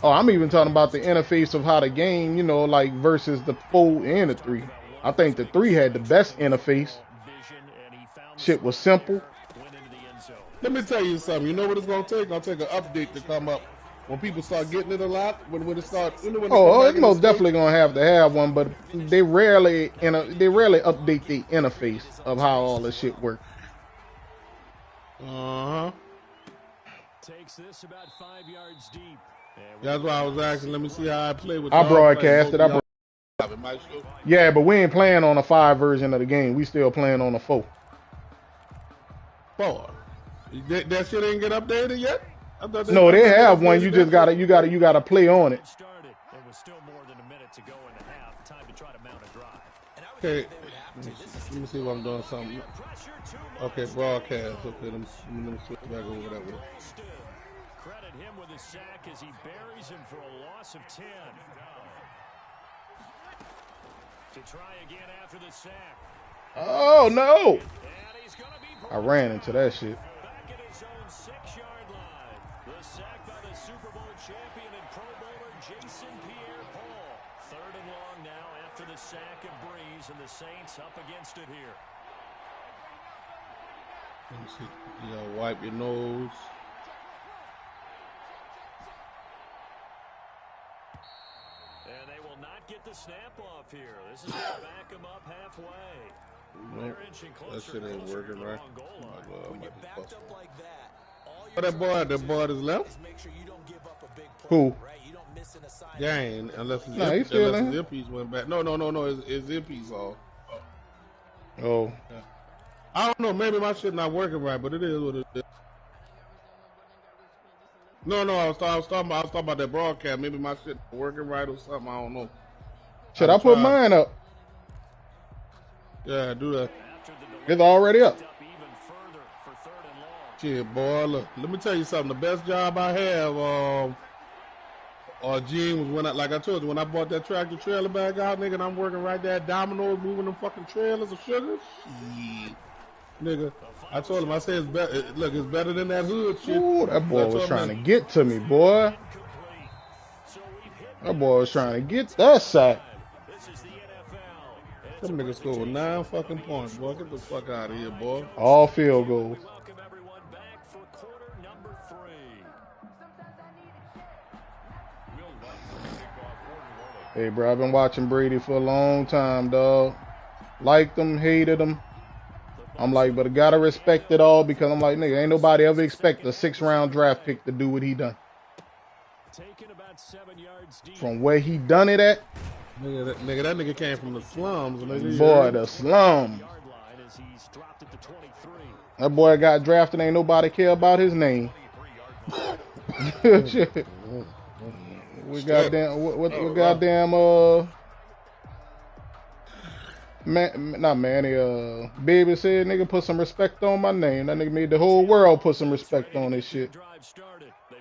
Oh, I'm even talking about the interface of how the game, you know, like versus the 4 and the 3. I think the 3 had the best interface. Shit was simple. Let me tell you something. You know what it's gonna take? I'll take an update to come up when people start getting it a lot. When it start, you know, when they come back It's in the most States. definitely gonna have to have one, but they rarely update the interface of how all this shit works. Takes this about 5 yards deep. That's why I was asking. Let me see how I play with. I broadcasted. Yeah, but we ain't playing on a 5 version of the game. We still playing on a 4. 4. That shit ain't get updated yet? No, they have one. You just gotta play on it. There was still more than a minute to go in the half. Time to try to mount a drive. Okay, let me see if I'm doing something. Okay, broadcast. Okay, let me switch back over that way. Credit him with a sack as he buries him for a loss of 10. To try again after the sack. Oh no! I ran into that shit. Back at his own 6-yard line. The sack by the Super Bowl champion and Pro Bowler Jason Pierre-Paul. 3rd and long now after the sack of Breeze, and the Saints up against it here. Let me see. You gotta wipe your nose. And they will not get the snap off here. This is going to back him up halfway. Nope. That shit ain't working right. When you're backed up like that, that boy that's left? Who? Yeah, unless his earpiece went back. No, his earpiece off. Oh. Yeah. I don't know, maybe my shit not working right, but it is what it is. No, I was talking about that broadcast. Maybe my shit not working right or something. I don't know. Should I put mine up? Yeah, do that. It's already up. Shit, boy, look. Let me tell you something. The best job I have, Gene, was when like I told you, when I bought that tractor trailer back out, nigga, and I'm working right there at Domino's, moving them fucking trailers of sugar. Shit. Nigga, I told him, I said, it's better than that hood shit. Ooh, that boy was trying to get to me, boy. That boy was trying to get that sack. Them niggas scored 9 fucking points, boy. Get the fuck out of here, boy. All field goals. Hey, bro, I've been watching Brady for a long time, dog. Liked him, hated him. I'm like, but I gotta respect it all because I'm like, nigga, ain't nobody ever expect a 6th-round draft pick to do what he done. From where he done it at. That nigga came from the slums. Nigga. Boy, the slum. That boy got drafted. Ain't nobody care about his name. We goddamn what goddamn not Manny Baby said, nigga, put some respect on my name. That nigga made the whole world put some respect on this shit. They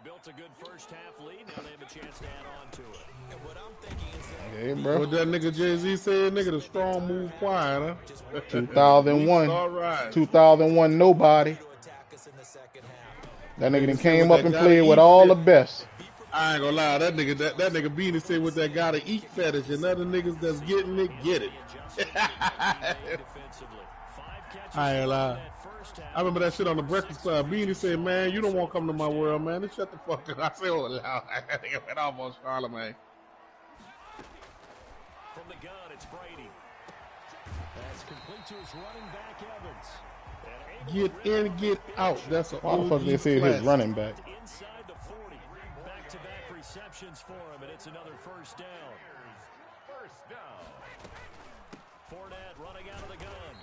built a good first half lead. Now they have a chance to add on to it. And what I'm thinking is that hey, bro. What that nigga Jay-Z said, nigga, the strong move quiet, huh? 2001. 2001 nobody. That nigga done came up and played with all the best. I ain't gonna lie, that nigga Beanie said with that gotta eat fetish, and other niggas that's getting it, get it. I ain't lie. I remember that shit on the Breakfast Club. Beanie said, man, you don't want to come to my world, man. Shut the fuck up. I said, oh, loud. I think it went almost Charlemagne. From the gun, it's Brady. That's complete to his running back, Evans. Get in, get out. That's a why the fuck they say his running back? Inside the 40. Back-to-back receptions for him, and it's another first down. Fournette running out of the gun.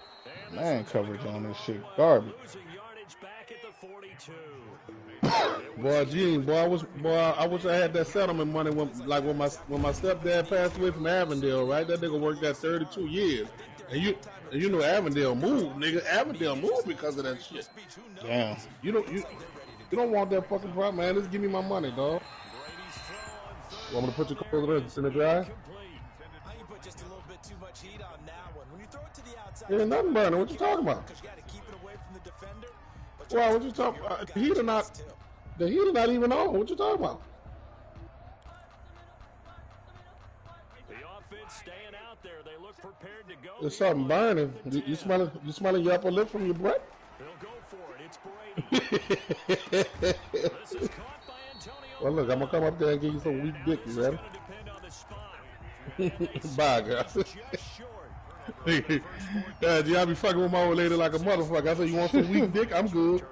Man, coverage on this shit garbage. Losing yardage back at the 42. Boy, Gene, I wish I had that settlement money when my stepdad passed away from Avondale, right? That nigga worked there 32 years. And you know Avondale moved, nigga. Avondale moved because of that shit. Damn. You don't want that fucking problem, man. Just give me my money, dog. You want me to put your clothes in the dry? There's nothing burning. What you talking about? Well, what you talking about? The The heater not even on. What you talking about? The offense staying out there. They look prepared to go. There's something burning. You smelling your upper lip from your breath? They'll go for it. It's Brady. This is caught by Antonio. Well, look, I'm gonna come up there and give you some weak dick, you ready? Bye, girl. Yeah, G, I be fucking with my old lady like a motherfucker. I said, you want some weak dick? I'm good.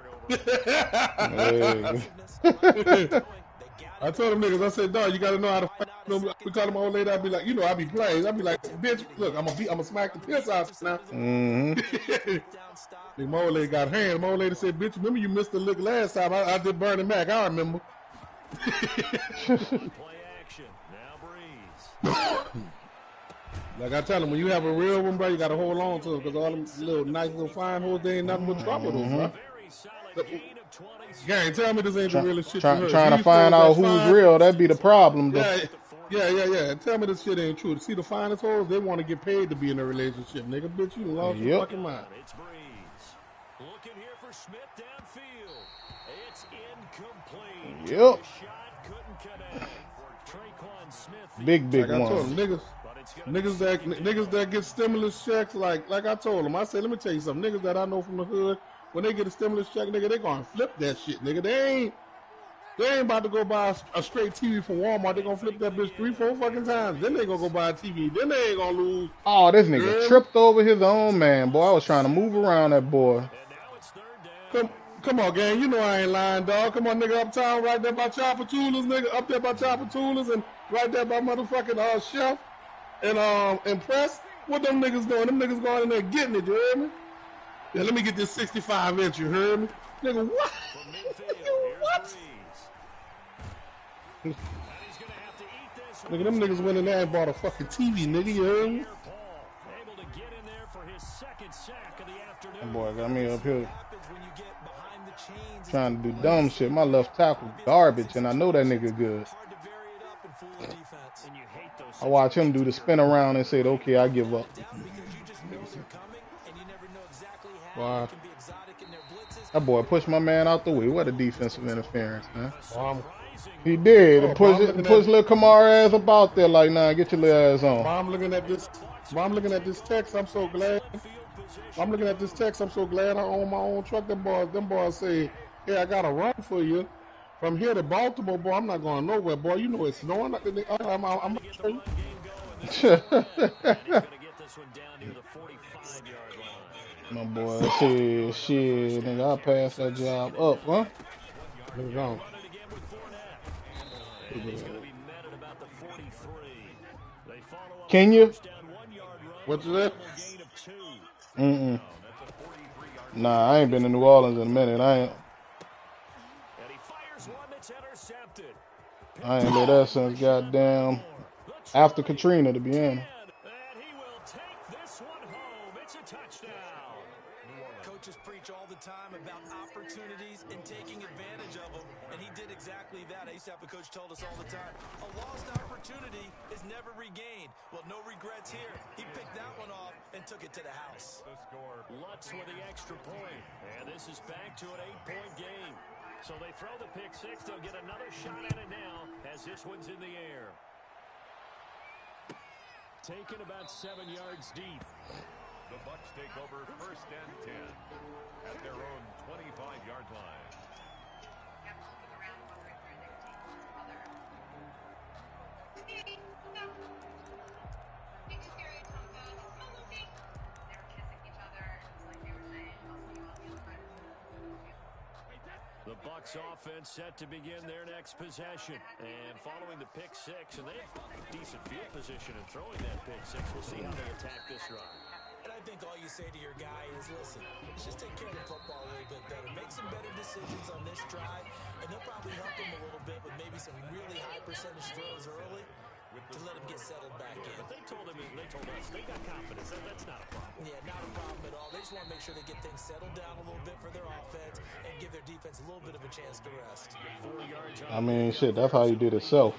I told them niggas, I said, dog, you gotta know how to fuck. We call my old lady, I'd be like, you know, I be playing. I'd be like, bitch, look, I'm gonna smack the piss out now. My old lady got hands. My old lady said, bitch, remember you missed the lick last time? I did Bernie Mac. I remember. Play action. Now Breeze. Like I tell them, when you have a real one, bro, you gotta hold on to them because all them little nice little fine hoes, they ain't nothing but trouble, though, bro. Very solid gain of 20. Gang, tell me this ain't the realest shit you heard. Trying to These find hoes out that who's fine- real, that'd be the problem, though. Yeah. Tell me this shit ain't true. See the finest hoes, they want to get paid to be in a relationship, nigga. Bitch, you lost your fucking mind. It's Breeze. Looking here for Smith downfield. It's incomplete. Yep. The shot couldn't connect. Traquan Smith. Big Like I told one. them, niggas that get stimulus checks, like I told them, I said, let me tell you something. Niggas that I know from the hood, when they get a stimulus check, nigga, they gonna flip that shit, nigga. They ain't about to go buy a straight TV from Walmart. They gonna flip that bitch 3-4 fucking times. Then they gonna go buy a TV. Then they ain't gonna lose. Oh, this nigga tripped over his own man, boy. I was trying to move around that boy. And now it's third down. Come on, gang. You know I ain't lying, dog. Come on, nigga, uptown, right there by Chopper Toolers, nigga. Up there by Chopper Toolers and right there by motherfucking Chef and Press. What them niggas doing? Them niggas going in there getting it, you heard me? Yeah, let me get this 65-inch, you heard me? Nigga, what? From midfield, here's What? Breeze. And he's gonna have to eat this one. Nigga, them niggas went in there and bought a fucking TV, nigga, you heard me? Paul able to get in there for his second sack of the afternoon. That boy got me up here trying to do dumb shit. My left tackle garbage, and I know that nigga good. And you hate those I watch him do the spin around and said, okay, I give up. Wow. That boy pushed my man out the way. What a defensive interference, man. Mom, He did. Oh, Push Mom, little Kamara ass up out there like, nah, get your little ass on. Mom looking at this text, I'm so glad. I'm looking at this text, I'm so glad I own my own truck. Them boys say, hey, I got a run for you. From here to Baltimore, boy, I'm not going nowhere, boy. You know it's snowing. I'm gonna show you. My boy said, shit, nigga, I'll pass that job up, huh? Nigga gone. Can you? What's that? Mm-mm. Nah, I ain't been to New Orleans in a minute. I ain't let that since goddamn after Katrina, to be honest. And he will take this one home. It's a touchdown. Coaches preach all the time about opportunities and taking advantage of them, and he did exactly that. I used to have a coach told us all the time, a lost opportunity is never regained. Well, no regrets here. He picked that one off and took it to the house. Lutz with the extra point. And this is back to an 8-point game. So they throw the pick six. They'll get another shot at it now as this one's in the air. Taken about 7 yards deep. The Bucs take over 1st and 10 at their own 25-yard line. The Bucs offense set to begin their next possession. And following the pick six, and they have decent field position in throwing that pick six. We'll see how they attack this run. And I think all you say to your guy is, listen, let's just take care of the football a little bit better. Make some better decisions on this drive, and they'll probably help him a little bit with maybe some really high percentage throws early to let him get settled back in. But they told us they got confidence. That's not a problem. Yeah, not a problem at all. They just want to make sure they get things settled down a little bit for their offense and give their defense a little bit of a chance to rest. 4 yards I mean, shit, that's how you did it self.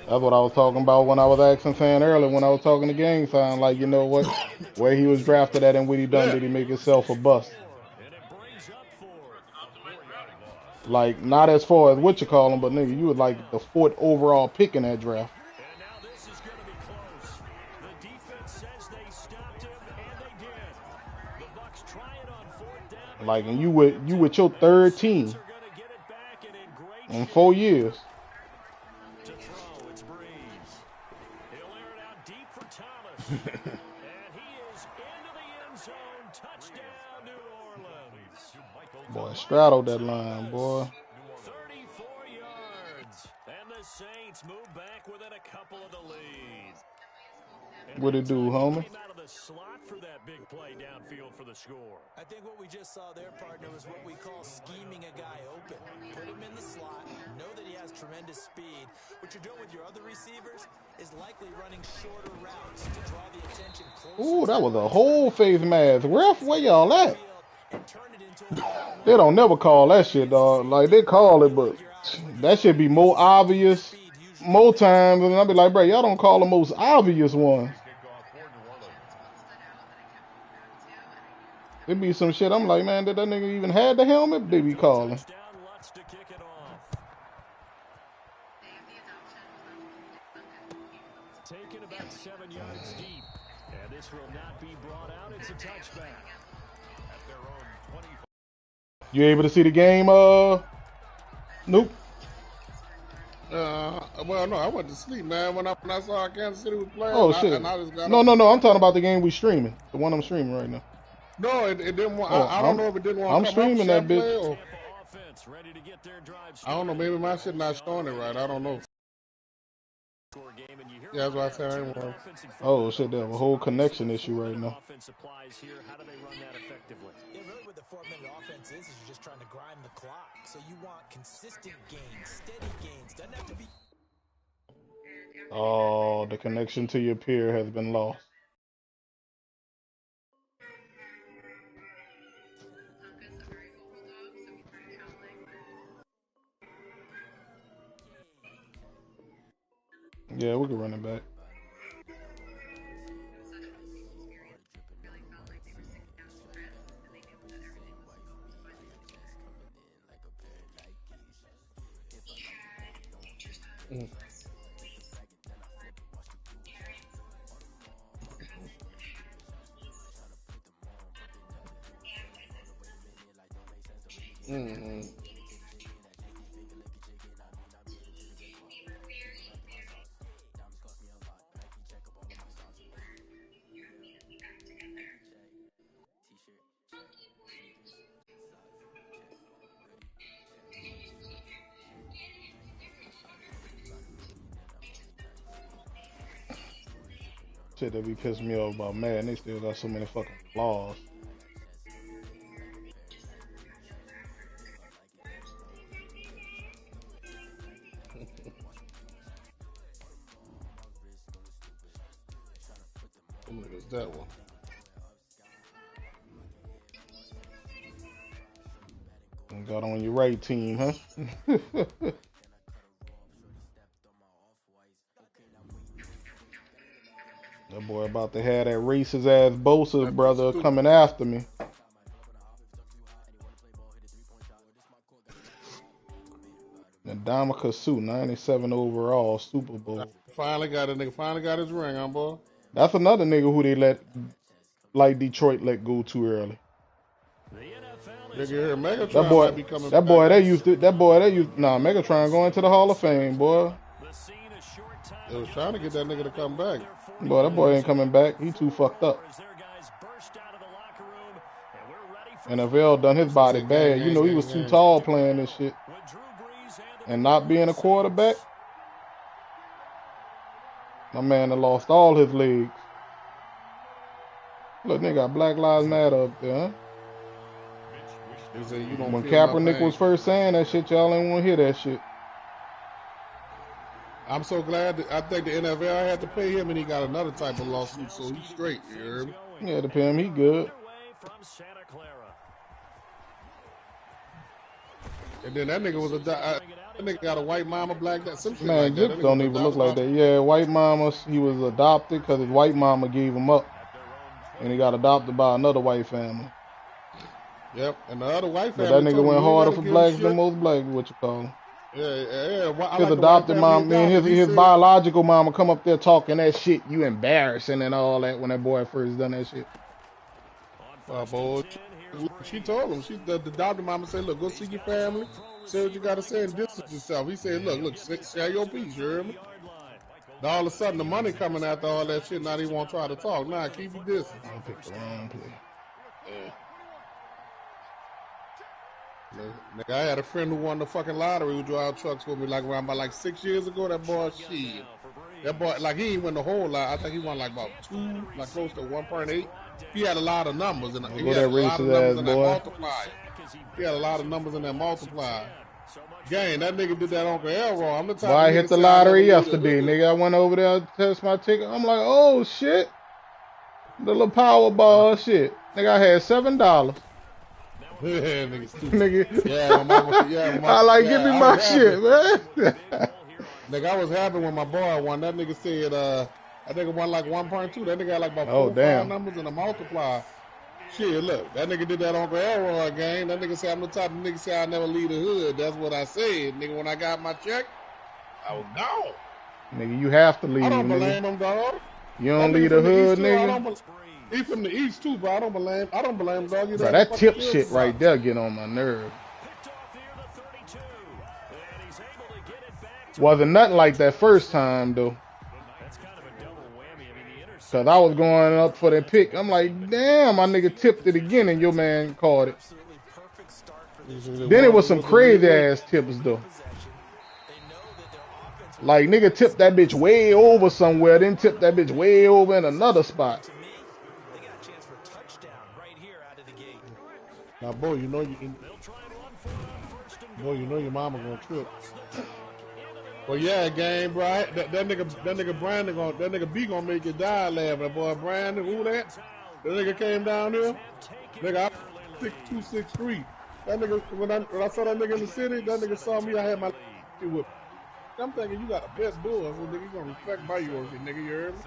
That's what I was talking about when I was asking fan earlier when I was talking to Gang Sign. Like, you know what? Where he was drafted at and what he done, did he make himself a bust? And it brings up 4. Like, not as far as what you call them, but nigga, you were like the 4th overall pick in that draft. And now this is going to be close. The defense says they stopped him, and they did. The Bucs try it on 4th down. Like, and you with your 3rd team Saints are going to get it back and in great in shape. 4 years. To throw, it's Breeze. He'll air it out deep for Thomas. And he is into the end zone. Touchdown, New Orleans. Boy, straddled that line, boy. 34 yards. And the Saints move back within a couple of the lead. What it do, homie? Came out of the slot for that big play downfield for the score. I think what we just saw there, partner, was what we call scheming a guy open. Put him in the slot, know that he has tremendous speed. What you're doing with your other receivers is likely running shorter routes to draw the attention closer. Ooh, that was a whole face mask. Ref, where y'all at? And turn it into a They don't never call that shit, dog. Like, they call it, but that should be more obvious more times. And I'll be like, bro, y'all don't call the most obvious one. There be some shit, I'm like, man, did that nigga even have the helmet? They be calling. Touchdown, Lutz to kick it off. Taken about 7 yards deep. And this will not be brought out. It's a touchback. At their own 25. You able to see the game? Nope. Well, no, I went to sleep, man. When I saw Kansas City was playing. Oh, shit. And I just got No, up. I'm talking about the game we streaming. The one I'm streaming right now. No, it didn't want. Oh, I don't know if it didn't want I'm to come streaming up, that bitch. play, or, Tampa offense ready to get their drive I don't know. started. Maybe my shit not showing it right. I don't know. Score game, and you hear Yeah, that's what I said. I about ain't two want- offensive Oh, shit, they have a whole connection issue right now. offense applies here. How do they run that effectively? Yeah, really what the 4-minute offense is you're just trying to grind the clock. So you want consistent gains, steady gains. Doesn't have to be. Oh, the connection to your peer has been lost. Yeah, we can run it back. Shit that be pissing me off about Madden, they still got so many fucking flaws. What is that one? And got on your right team, huh? That boy about to have that racist ass Bosa brother coming after me. Ndamukong Suh, 97 overall, Super Bowl. Finally got a nigga. Finally got his ring on, boy. That's another nigga who they let, like Detroit, let go too early. The NFL Nigga is here, Megatron That boy, might be coming that back. boy, nah, Megatron going to the Hall of Fame, boy. the scene a short time They was ago. trying to get that nigga to come back. Boy, that boy ain't coming back. He too fucked up. As their guys burst out of the locker room, and we're ready for NFL done his body bad. You know he was too tall playing this shit. with Drew Brees and And not being a quarterback. My man done lost all his legs. Look, nigga got Black Lives Matter up there, huh? He said, you don't When feel my Kaepernick pain. was first saying that shit, y'all ain't want to hear that shit. I'm so glad that I think the NFL had to pay him and he got another type of lawsuit, so he's straight. You heard me? Yeah, to him, he good. underway from Santa Clara. And then that nigga was that nigga got a white mama, black dad, some shit Man, like that. Jip don't even look like that. Yeah, white mama, he was adopted because his white mama gave him up. And he got adopted by another white family. Yep. And the other white But family that nigga told me, went you ain't harder gotta for give him blacks than shit. most blacks, what you call 'em. Yeah. Well, I His like the white adopted family mom, in man, Dallas. He his said, biological mama come up there talking that shit, you embarrassing and all that when that boy first done that shit. boy, she told him, the adopted mama said, look, go see your family, say what you got to say and distance yourself. He said, look, share your piece, you hear me? Now all of a sudden the money coming after all that shit, now they won't try to talk. Nah, keep your distance. I picked the wrong play. Nigga, I had a friend who won the fucking lottery who drove trucks with me like around about like 6 years ago. That boy, shit. That boy, like he ain't win the whole lot. I think he won like about 2, like close to 1.8. He had a lot of numbers and he had a lot of numbers in that multiplier. He had a lot of numbers in that multiplier. Gang, that nigga did that Uncle Elroy. I'm the type Boy, I of hit nigga the say lottery yesterday, nigga. I went over there to test my ticket. I'm like, oh shit. The little Powerball shit. Nigga, I had $7. Yeah, nigga, stupid. Nigga. Yeah, my mama. Yeah, my I like, yeah, give me I my was shit, man. Nigga, I was happy when my boy won. That nigga said, that nigga won like 1.2. That nigga had like about 4 or 5 numbers and a multiplier. Shit, look, that nigga did that Uncle Elroy game. That nigga said, I'm the type of nigga say I never leave the hood. That's what I said. Nigga, when I got my check, I was gone. Nigga, you have to leave, I don't nigga. blame him, dog. You don't leave the hood, nigga. He from the East too, bro. I don't blame him, dog. Bro, that tip shit right there get on my nerve. Wasn't nothing like that first time, though. Because I was going up for that pick. I'm like, damn, my nigga tipped it again and your man caught it. Then it was some crazy ass tips, though. Like, nigga tipped that bitch way over somewhere, then tipped that bitch way over in another spot. Now, boy, you know your mama gonna trip. Well, yeah, game, bro. That nigga Brandon that nigga B gonna make you die laughing. That boy Brandon, who that? That nigga came down here. Nigga, I'm 6'2", 6'3". That nigga, when I saw that nigga in the city, that nigga saw me. I had my with me. I'm thinking you got the best doors, so nigga, you gonna respect by yours, nigga. You heard me?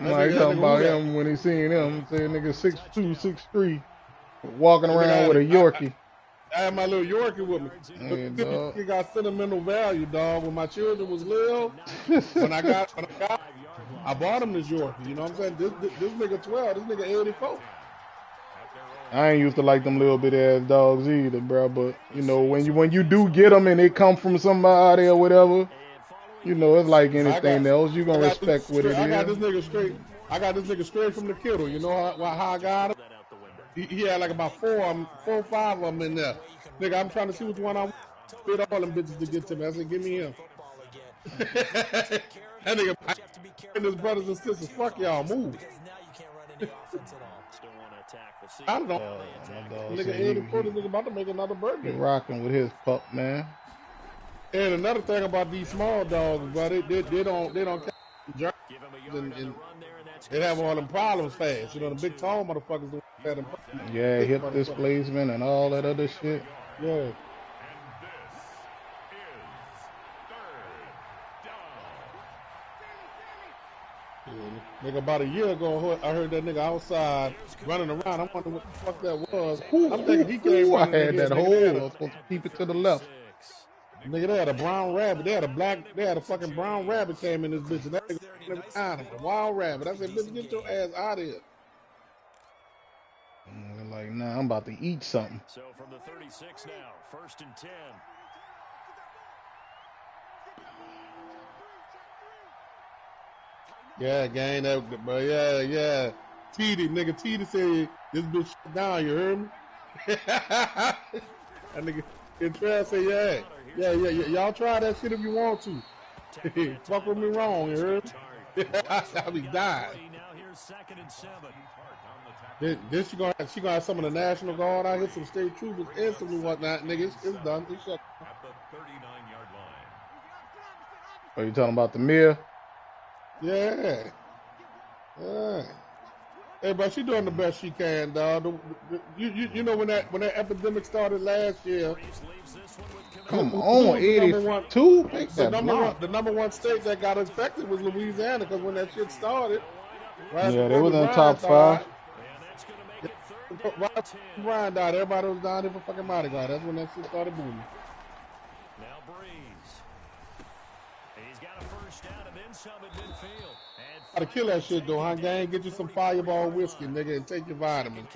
I talking about him when he seen him. Say nigga 6'2", 6'3", walking around with a Yorkie. I had my little Yorkie with me. Hey, he got sentimental value, dog. When my children was little, when I got, I bought him this Yorkie. You know what I'm saying? This nigga 12, this nigga 84. I ain't used to like them little bit ass dogs either, bro. But you know, when you do get them and they come from somebody or whatever, you know, it's like anything else. You gonna respect what it is. I got this nigga straight from the kennel. You know how I got him? He had like about 4 or 5 of them in there. Nigga, I'm trying to see which one I fit all them bitches to get to me. I said, give me him. That nigga and his brothers and sisters, fuck y'all, move. I don't know. Nigga 84, this nigga about to make another birthday. He rocking with his pup, man. And another thing about these small dogs, bro, they don't catch and they have all them problems fast. You know, the big tall motherfuckers don't have them problems. Yeah, hip displacement and all that other shit. Yeah. Nigga, about a year ago, I heard that nigga outside running around. I wonder what the fuck that was. I'm thinking he came I had that hole. I was supposed to keep it to the left. Nigga, they had a brown rabbit. They had a fucking brown rabbit came in this bitch. And that nigga behind him, a wild rabbit. I said, bitch, get your ass out of here. Like, nah, I'm about to eat something. So from the 36 now, 1st and 10. Yeah, gang, but yeah. Nigga said, this bitch shut down, you heard me? That nigga, and Trav say, yeah, y'all try that shit if you want to. Fuck with me wrong, you heard me? I'll be dying. Then she gonna have some of the National Guard out here, some state troopers, and some whatnot, nigga. It's done. It's shut down. At the 39-yard line. Are you talking about the mirror? Yeah. Hey, but she doing the best she can, dog. You know when that epidemic started last year. Come on, 82. The number one state that got infected was Louisiana, because when that shit started, right? Yeah, they was in the top 5. Why Brian died? Everybody was down there for fucking Mardi Gras. That's when that shit started booming. Now Breeze. And he's got a first down and then some at midfield. Gotta kill that shit though, huh, gang? Get you some Fireball whiskey, nigga, and take your vitamins.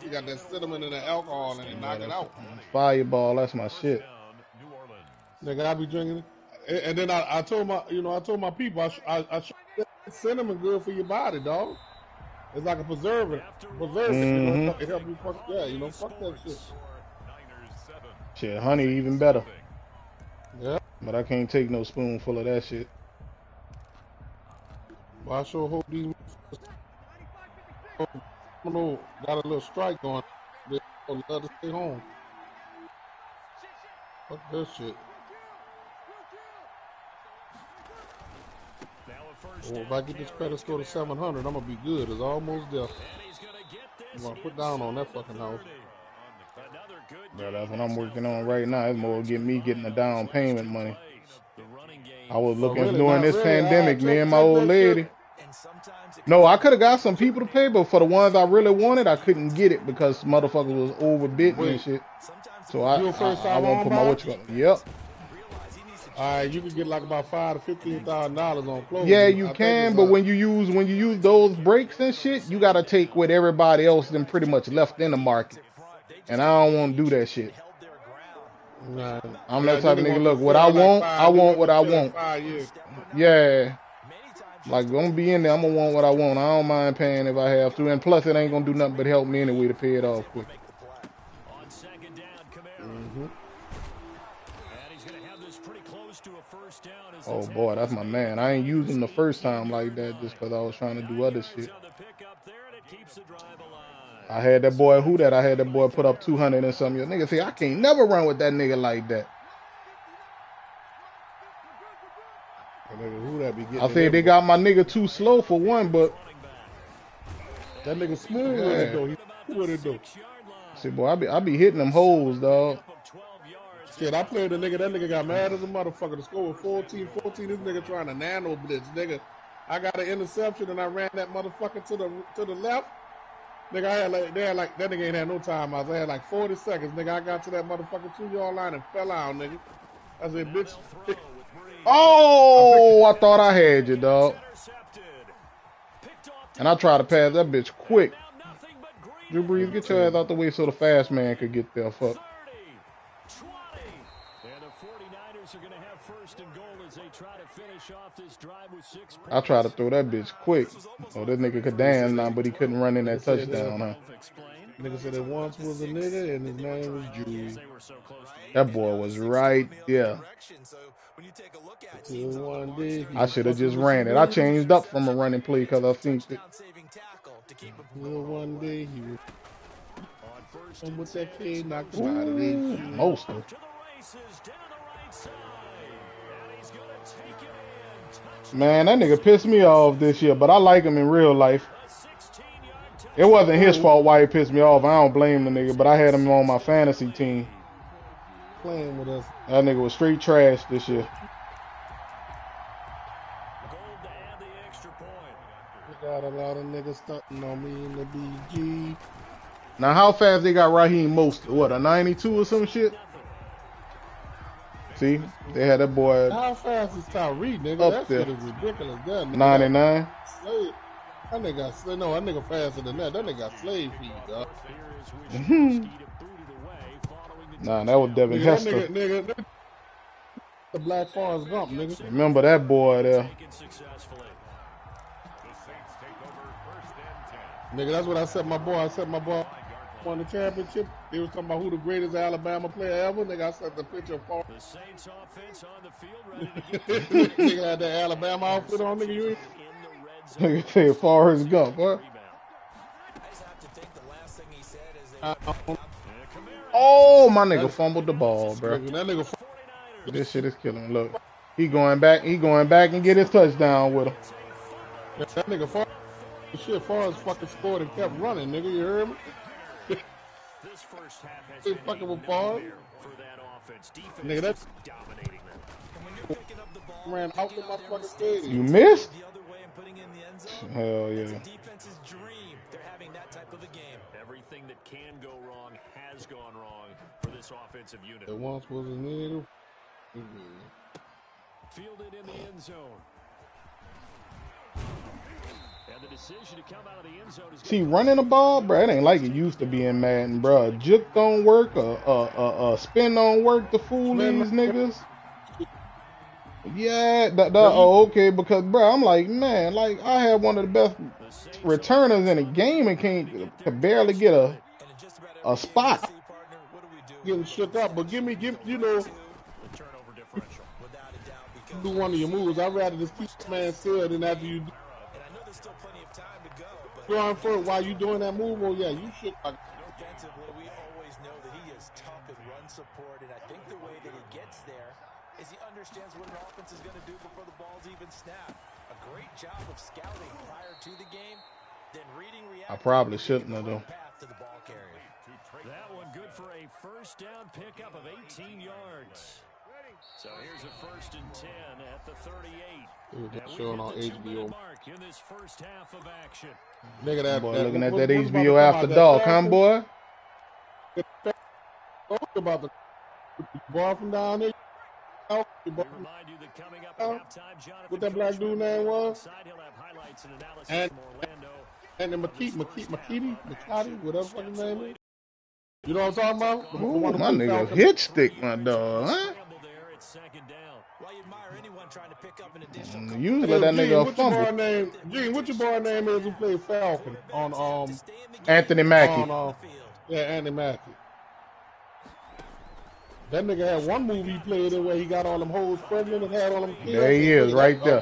You got that cinnamon and the alcohol and knock it out. Fireball, that's my shit. Nigga, I be drinking it. And then I told my, I told my people, I cinnamon good for your body, dog. It's like a preservative. Mm-hmm. It helps you fuck, fuck that shit. Shit, honey even better. Yeah. But I can't take no spoonful of that shit. Well, I sure hope these got a little strike going. They love to stay home. Fuck that shit. Well, if I get this credit score to 700, I'm gonna be good. It's almost there. I'm gonna put down on that fucking house. Yeah, that's what I'm working on right now. It's more getting the down payment money. I was looking during this pandemic, me and my old lady. No, I could have got some people to pay, but for the ones I really wanted, I couldn't get it because motherfuckers was overbitten and shit. So I won't put my what you got. Yep. You can get like about $5,000 to $15,000 on clothes. Yeah, you can, but when you use those breaks and shit, you gotta take what everybody else then pretty much left in the market, and I don't want to do that shit. Nah. I'm that type of nigga. Look, what I want what I want. Yeah. Like, I'm gonna be in there, I'm gonna want what I want. I don't mind paying if I have to. And plus, it ain't gonna do nothing but help me anyway to pay it off quick. On second down, Kamara. And he's gonna have this pretty close to a first down. Oh boy, that's my man. I ain't used him the first time like that just because I was trying to do other shit. I had that boy, I had that boy put up 200 and something. Nigga say, I can't never run with that nigga like that. I said they got my nigga too slow for one, but that nigga smooth with it though. He smooth with it though. See, boy, I be hitting them holes, dog. Shit, I played a nigga. That nigga got mad as a motherfucker. The score was 14. This nigga trying to nano blitz, nigga. I got an interception and I ran that motherfucker to the left. Nigga, that nigga ain't had no time. I had like 40 seconds, nigga. I got to that motherfucking 2-yard line and fell out, nigga. I said, bitch. Oh, I thought I had you, dog. And I tried to pass that bitch quick. Drew Brees, get your ass out the way so the fast man could get there. Fuck. I tried to throw that bitch quick. Oh, this nigga could dance now, but he couldn't run in that touchdown, huh? Nigga said it once was a nigga and his name was Jude. That boy was right there. I should have just ran it. I changed up from a running play because I think that. One day he was with that kid knocked him out of there. Most of. Man, that nigga pissed me off this year, but I like him in real life. It wasn't his fault why he pissed me off. I don't blame the nigga, but I had him on my fantasy team. Playing with us. That nigga was straight trash this year. We got a lot of niggas stunting on me in the BG. Now, how fast they got Raheem Mostert? What, a 92 or some shit? See, they had that boy. How fast is Tyreek, nigga? Up that there. shit is ridiculous. That 99. That nigga got slave. No, that nigga faster than that. That nigga got slave feet, dog. Nah, that was Devin Hester. Nigga, the Black Forrest Gump, nigga. Remember that boy there. Nigga, that's what I said my boy. I said my boy won the championship. They was talking about who the greatest Alabama player ever. Nigga, I said the picture of Forrest. The Saints offense on the field ready to get nigga had that Alabama outfit on, nigga. You Nigga said Forrest Gump, huh? Oh, my nigga fumbled the ball, bro. That nigga this shit is killing him. Look, he going back and get his touchdown with him. That nigga Forrest fucking scored and kept running, nigga. You heard me? this first half has He fucking with Forrest. for that offense. Defense Nigga, that's dominating them. And when you're picking up the ball, ran out the motherfucking stadium. You missed? the other way and putting in the end zone, Hell it's yeah. a defense's dream. They're having that type of a game. Everything can go wrong has gone wrong for this offensive unit. It once was a nigga. Fielded in the end zone. And the decision to come out of the end zone is See, running the ball, bro, it ain't like it used to be in Madden, bro. Juke don't work, spin don't work to fool these niggas. Yeah, okay, because, bro, I'm like, man, like, I have one of the best returners in the game and can barely get a spot. Getting shook up, but give you know, do one of your moves. I'd rather just keep the man still than after you going for it while you doing that move. Oh yeah, you should. Defensively, we always know that he is tough in run support, and I think the way that he gets there is he understands what an offense is going to do before the ball's even snapped. A great job of scouting prior to the game, then reading reaction. I probably shouldn't have though. To the ball carrier. that one good for a first down pickup of 18 yards. So here's a 1st and 10 at the 38. It's showing on HBO. Mark in this first half of action. Nigga, that Boy, that, looking at what- that what's HBO about to after come out, dark, that huh, Falcons? boy? Talk about the ball from down there. We remind you that coming up at halftime, Jonathan What that black dude name was? He'll have highlights and analysis And- from Orlando. And then Makiti, whatever fucking name is. You know what I'm talking about? The Ooh, one who my put nigga Falcons- hit stick, my dog, huh? Scramble there at 2nd down. Why you admire anyone trying to pick up an additional Usually that Gene, nigga a what's your boy fumble. name? Gene, what your boy name is who played Falcon on Anthony Mackie. yeah, Andy Mackie. That nigga had one movie he played in where he got all them hoes pregnant and had all them kids. There he is, right there.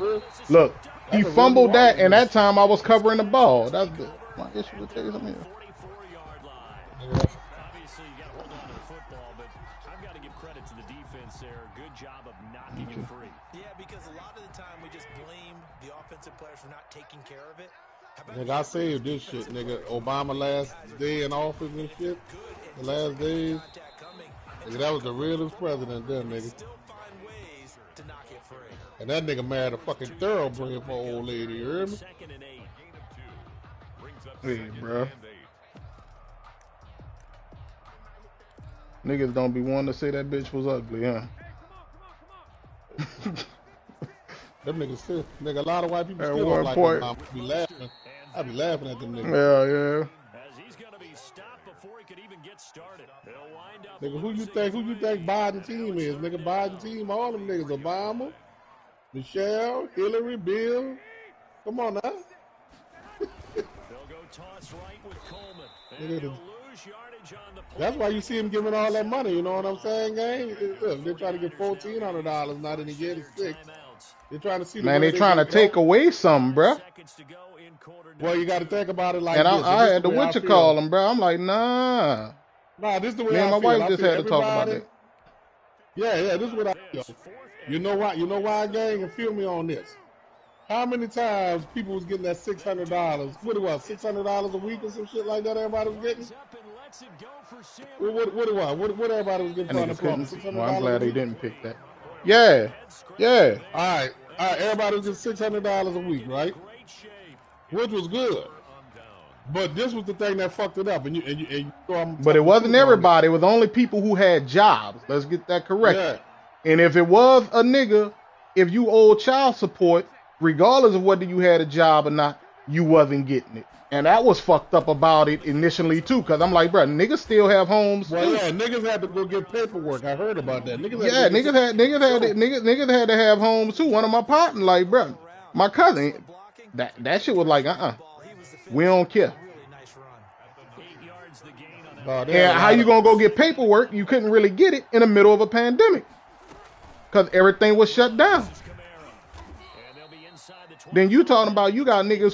Look, he fumbled that, and that time I was covering the ball. That's my issue with Taysom Hill. 44-yard line. Obviously, you got to hold on to the football, but I've got to give credit to the defense there. Good job of knocking it free. Yeah, because a lot of the time we just blame the offensive players for not taking care of it. How about Nigga, I saved this shit, nigga. Obama last day in office and shit. The last days. contact coming? Nigga, that was the realest president then, nigga. Still find ways to knock it free. And that nigga married a fucking thoroughbred for old lady, you hear me? 2nd and 8. Gain of 2. Brings up Hey, 2nd bro. and 8. Niggas don't be wanting to say that bitch was ugly, huh? Them niggas still, nigga, a lot of white people At still one don't like point- them. I be laughing. I be laughing at them niggas. Yeah, yeah. As he's going to be stopped before he could even get started. He'll wind up Nigga, who you think Biden team is? Nigga, Biden team, all them niggas, Obama, Michelle, Hillary, Bill. Come on now. They'll go toss right with Coleman. And Nigga, he'll lose yardage on the play. That's why you see him giving all that money, you know what I'm saying, gang? Look, they're trying to get $1,400, not in a year to 6. Timeouts. They're trying to see the Man, way they trying to can take go. away something, bruh. Seconds to go in quarter Well, you got to think about it like And this. I This had the to way I what you feel. call him, bruh. I'm like, nah. Nah, this is the way Me and I my feel. wife I just feel had to talk about everybody- that. Yeah, this is what I feel. You know why? You know why, gang? And feel me on this. How many times people was getting that $600? What it was, $600 a week or some shit like that? Everybody was getting. Up and lets it go for Sam. What it was? What everybody was getting That for nigga unemployment? couldn't. $600 Well, I'm glad a they week? didn't pick that. Yeah, yeah. All right. Everybody was getting $600 a week, right? Great shape. Which was good. But this was the thing that fucked it up. And you know I'm But it wasn't everybody. It was only people who had jobs. Let's get that correct. Yeah. And if it was a nigga, if you owed child support, regardless of whether you had a job or not, you wasn't getting it. And that was fucked up about it initially too, because I'm like, bro, niggas still have homes. Well, too. yeah, niggas had to go get paperwork. I heard about that. Niggas Yeah, niggas had to have homes too. One of my partners, like, bro, my cousin, that shit was like, we don't care. Really nice run. 8 yards the gain on that. Oh, they had And a how lot you of- gonna go get paperwork? You couldn't really get it in the middle of a pandemic, because everything was shut down. Camara. And they'll be inside the 20. Then you talking about you got niggas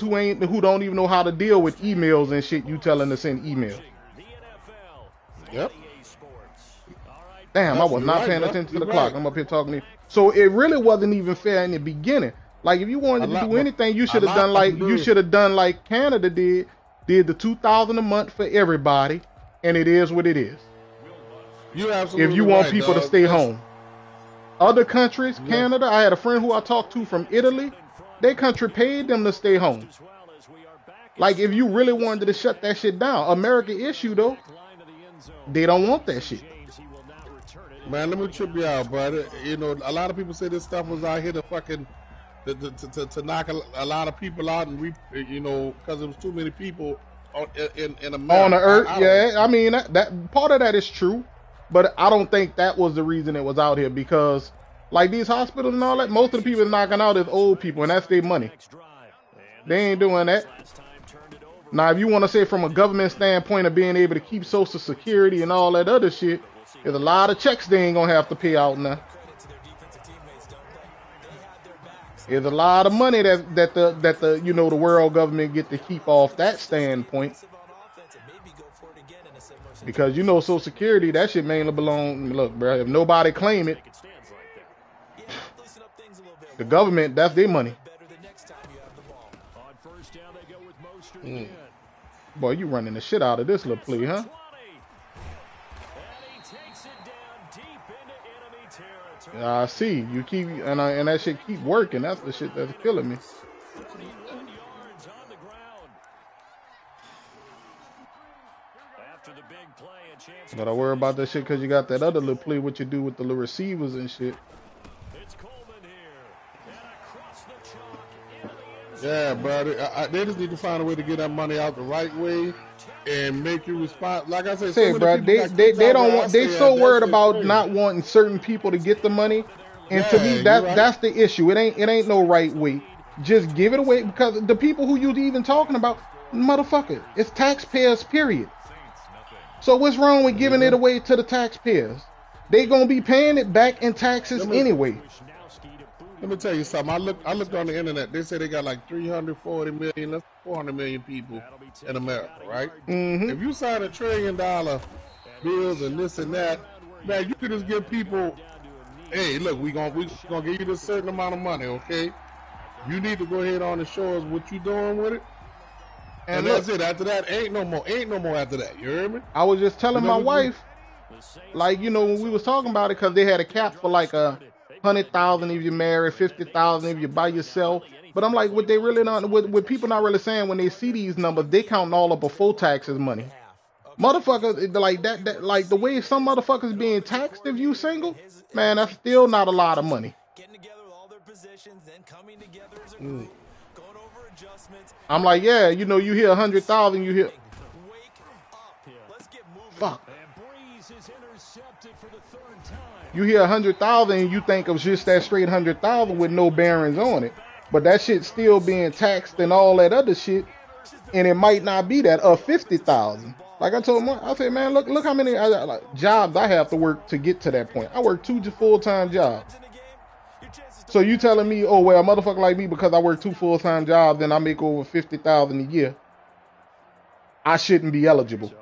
who don't even know how to deal with emails and shit. You telling to send emails. The NFL. Yep. EA Sports. All right. Damn, I was You're not right, paying bro. attention to the You're clock. right. I'm up here talking to you. So it really wasn't even fair in the beginning. Like if you wanted A to lot, do but anything, you a should have lot done like of them you do. should have done like Canada did the $2,000 a month for everybody, and it is what it is. You absolutely If you want right, people to dog. stay That's- home. Other countries, Yeah. Canada, I had a friend who I talked to from Italy. Their country paid them to stay home. As well as we are back Like, if you really wanted to shut that shit down, America issue, though, they don't want that shit. Man, let me trip you out, brother. You know, a lot of people say this stuff was out here to fucking to knock a lot of people out, and you know, because there was too many people in America. On the earth, yeah. I mean, that part of that is true, but I don't think that was the reason it was out here, because like these hospitals and all that, most of the people knocking out is old people, and that's their money. They ain't doing that. Now, if you want to say from a government standpoint of being able to keep Social Security and all that other shit, there's a lot of checks they ain't gonna have to pay out now. There's a lot of money that the you know, the world government get to keep off that standpoint. Because you know, Social Security, that shit mainly belong. Look, bro, if nobody claim it, the government, that's their money. Boy, you running the shit out of this little play, huh? I see. You keep and that shit keep working. That's the shit that's killing me. But I worry about that shit because you got that other little play what you do with the little receivers and shit. Yeah, brother. They just need to find a way to get that money out the right way and make you respond. Like I said, say, bro, they don't want. They so worried about not wanting certain people to get the money, and to me, that's the issue. It ain't no right way. Just give it away, because the people who you even talking about, motherfucker, it's taxpayers. Period. So what's wrong with giving it away to the taxpayers? They gonna be paying it back in taxes anyway. Let me tell you something. I looked on the internet. They say they got like 340 million, that's 400 million people in America, right? Mm-hmm. If you sign $1 trillion bills and this and that, man, you could just give people, hey, look, we gonna give you this certain amount of money, okay? You need to go ahead on and show us what you doing with it. And that's it. After that, ain't no more after that. You hear me? I was just telling my wife, like, you know, when we was talking about it, because they had a cap for like 100,000 if you're married, 50,000 if you're by yourself. But I'm like, what they really not, what people not really saying when they see these numbers, they counting all up before taxes money. Motherfuckers like that, like the way some motherfuckers being taxed if you single, man, that's still not a lot of money. I'm like, yeah, you know, you hear 100,000, you hear, fuck. You hear 100,000 and you think of just that straight 100,000 with no bearings on it, but that shit still being taxed and all that other shit, and it might not be that 50,000. Like I told him, I said, man, look how many jobs I have to work to get to that point. I work 2 full-time jobs. So you telling me, oh well, a motherfucker like me, because I work 2 full-time jobs and I make over 50,000 a year, I shouldn't be eligible?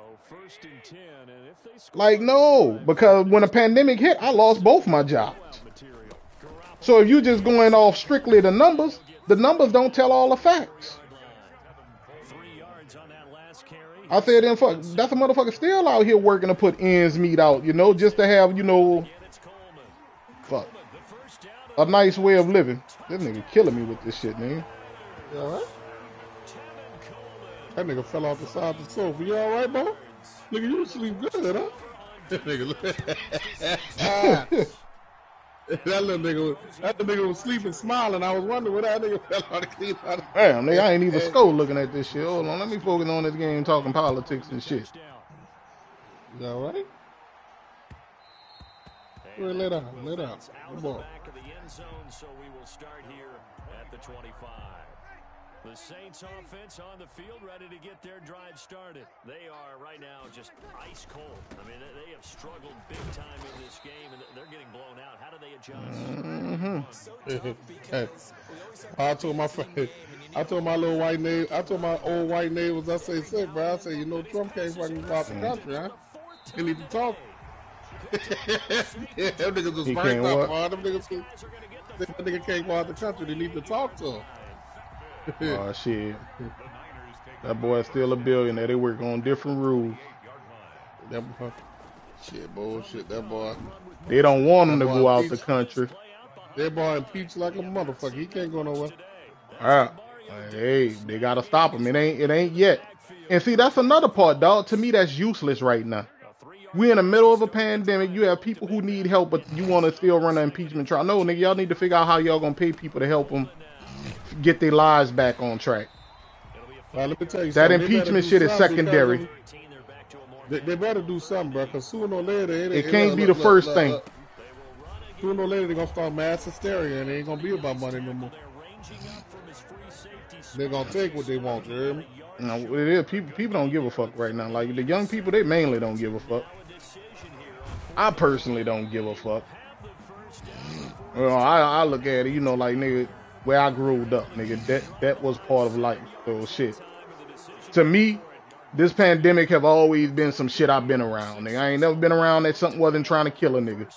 Like, no, because when a pandemic hit, I lost both my jobs. So if you just going off strictly the numbers don't tell all the facts. I said, then fuck, that's a motherfucker still out here working to put ends meet out, you know, just to have, you know, fuck, a nice way of living. This nigga killing me with this shit, man. You all right? That nigga fell off the side of the sofa. You all right, bro? Nigga, you sleep good, huh? That nigga, that little nigga was sleeping, smiling. I was wondering where that nigga fell out of clean out. Damn, nigga, I ain't even scold looking at this shit. Hold on, let me focus on this game, talking politics and shit. You all right? Well, let out. Good ball. Back of the end zone, so we will start here at the 25. The Saints offense on the field, ready to get their drive started. They are right now just ice cold. I mean, they have struggled big time in this game, and they're getting blown out. How do they adjust? I told my friend, I told my little white neighbor, I told my old white neighbors, I say, sick, bro. I say, you know, Trump can't fucking go out the country, huh? He need to talk. Yeah, them niggas just burnt up, bro. Them nigga can't go out the country. They need to talk to him. Oh shit, that boy's still a billionaire. They work on different rules. That boy, shit, bullshit. That boy. They don't want him to go out the country. That boy impeached like a motherfucker. He can't go nowhere. All right, Hey, they gotta stop him. It ain't yet. And see, that's another part, dog. To me, that's useless right now. We in the middle of a pandemic. You have people who need help, but you want to still run an impeachment trial. No, nigga, y'all need to figure out how y'all gonna pay people to help them get their lives back on track. Let me tell you That something. impeachment shit is secondary. They better do something, bro, because sooner or later... It can't be the first thing. Sooner or later, they're going to start mass hysteria, and it ain't going to be about money no more. They're going to take what they want, you hear me? No, it is. People don't give a fuck right now. Like, the young people, they mainly don't give a fuck. I personally don't give a fuck. Well, I look at it, you know, like, nigga, where I grew up, nigga, that was part of life. So, shit. To me, this pandemic have always been some shit I've been around, nigga. I ain't never been around that something wasn't trying to kill a nigga.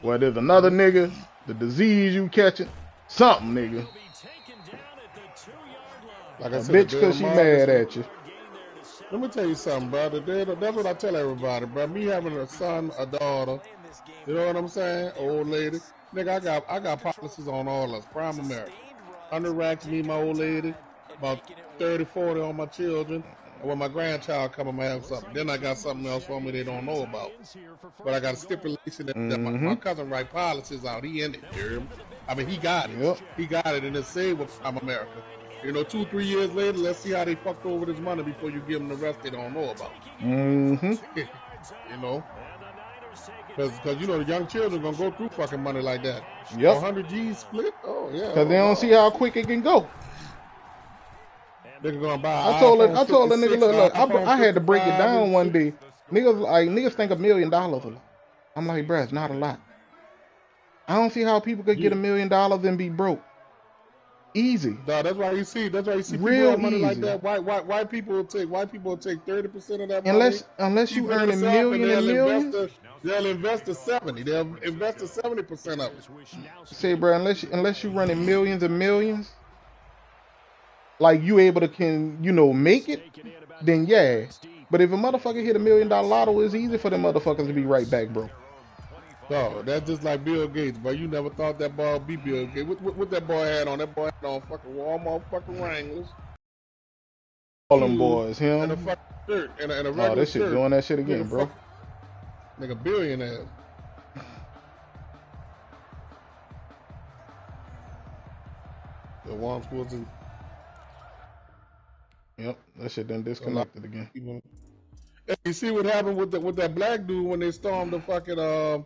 Well, there's another nigga, the disease you catching, something, nigga. Like I A said, bitch because she mad at you. Let me tell you something, brother. That's what I tell everybody, bro. Me having a son, a daughter, you know what I'm saying? Old lady. Nigga, I got policies on all us. Prime America. 100 racks, me, my old lady. About 30, 40 on my children. And when my grandchild come, I'm going to have something. Then I got something else for me they don't know about. But I got a stipulation that my cousin write policies out. He in it, you hear me? I mean, he got it. Yep. He got it, and it's saved with Prime America. You know, 2-3 years later, let's see how they fucked over this money before you give them the rest they don't know about. You know? Because, you know, the young children going to go through fucking money like that. Yep. 100 G's split? Oh, yeah. Because they don't see how quick it can go. They're going to buy I told the nigga, look, I had to break it down one day. Niggas think $1 million a lot. I'm like, bruh, it's not a lot. I don't see how people could get $1 million and be broke. Easy. No, that's why you see real people have money easy. like that. White people will take 30% of that money. Unless you earn $1 million and millions. They'll invest the 70. They'll invest the 70% of it. Say, bro, unless you running millions and millions, like you able to make it, then yeah. But if a motherfucker hit $1 million lotto, it's easy for them motherfuckers to be right back, bro. No, that's just like Bill Gates, but you never thought that boy would be Bill Gates. What that boy had on? That boy had on fucking Walmart fucking Wranglers. All them boys, him. And a fucking shirt. And a regular this shit shirt. doing that shit again, bro. Nigga billionaire. The one was in. Yep, that shit done disconnected again. Hey, you see what happened with that black dude when they stormed the fucking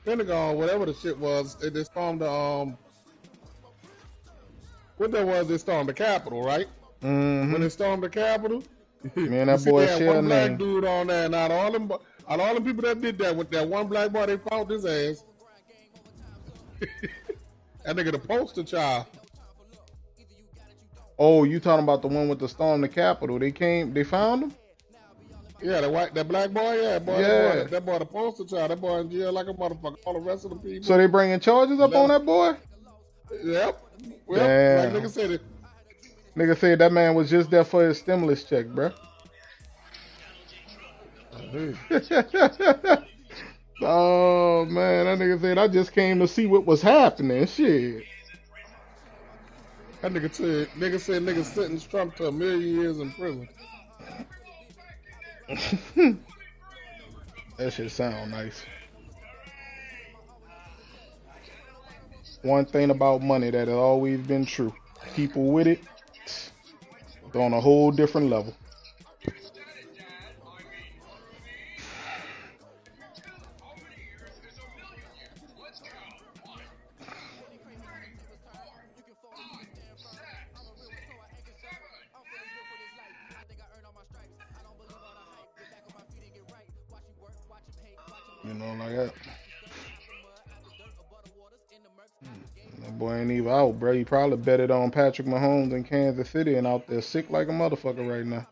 Pentagon, whatever the shit was. They stormed the what that was? They stormed the Capitol, right? When they stormed the Capitol, man, that boy had share one black name. dude on there, and out of all them people that did that, with that one black boy, they found his ass. That nigga the poster child. Oh, you talking about the one with the storm the Capitol? They found him? Yeah, that black boy, yeah, boy, Yeah. that boy the poster child. That boy in jail like a motherfucker. All the rest of the people. So they bringing charges up on that boy? Yep. Damn. Like nigga said it. Nigga said that man was just there for his stimulus check, bro. Oh man, that nigga said I just came to see what was happening. Shit. That nigga said nigga sentenced Trump to 1 million years in prison. That shit sound nice. One thing about money that has always been true. People with it, they're on a whole different level. You know, like that. That boy ain't even out, bro. He probably betted on Patrick Mahomes in Kansas City and out there sick like a motherfucker right now.